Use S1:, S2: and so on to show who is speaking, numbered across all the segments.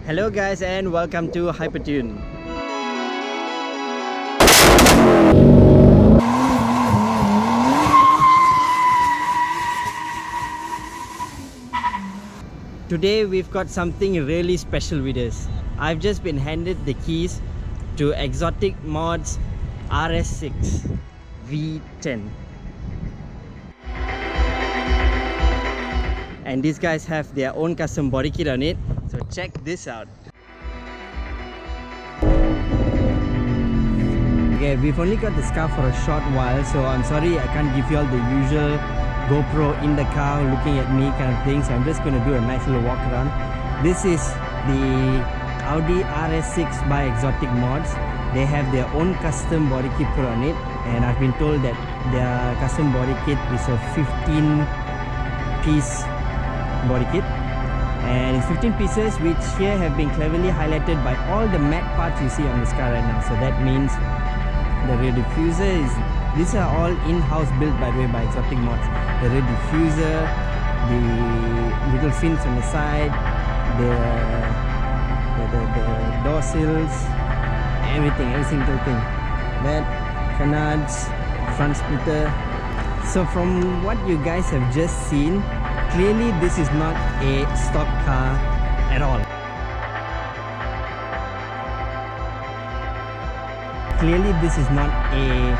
S1: Hello guys and welcome to Hypertune. Today we've got something really special with us. I've just been handed the keys to Exoticmods RS6 V10. And these guys have their own custom body kit on it. So check this out. Okay, we've only got the car for a short while, so I'm sorry I can't give you all the usual GoPro in the car looking at me kind of thing. So I'm just going to do a nice little walk around. This is the Audi RS6 by Exoticmods. They have their own custom body kit put on it, and I've been told that their custom body kit is a 15-piece body kit. And it's 15 pieces, which here have been cleverly highlighted by all the matte parts you see on this car right now. So that means the rear diffuser is, these are all in-house built by the way by Exoticmods. The rear diffuser, the little fins on the side, the door sills, everything, every single thing. That, canards, front splitter. So from what you guys have just seen, clearly this is not a stock car at all. Clearly this is not a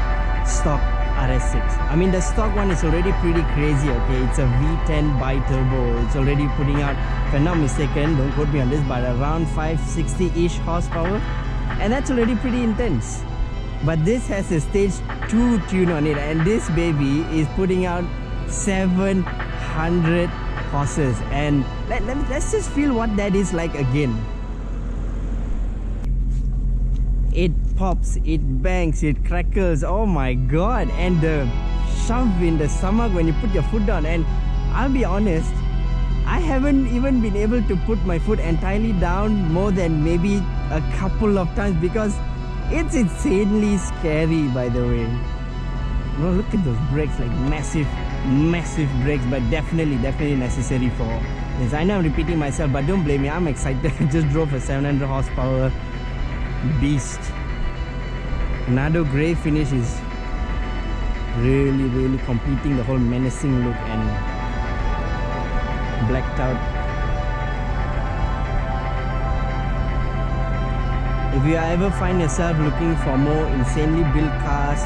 S1: stock RS6. I mean, the stock one is already pretty crazy, okay? It's a V10 BiTurbo. It's already putting out, if I'm not mistaken, don't quote me on this, but around 560-ish horsepower. And that's already pretty intense. But this has a stage 2 tune on it, and this baby is putting out 700 horses, and let's just feel what that is like again. It pops, it bangs, it crackles, oh my god, and the shove in the stomach when you put your foot down. And I'll be honest, I haven't even been able to put my foot entirely down more than maybe a couple of times because it's insanely scary, by the way. Bro, look at those brakes, like massive brakes, but definitely necessary for this. I know I'm repeating myself, but don't blame me, I'm excited. I just drove a 700 horsepower beast. Nardo grey finish is really completing the whole menacing look, and blacked out. If you ever find yourself looking for more insanely built cars,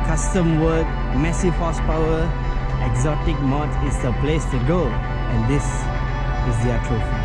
S1: custom work, massive horsepower, Exoticmods is the place to go, and this is their trophy.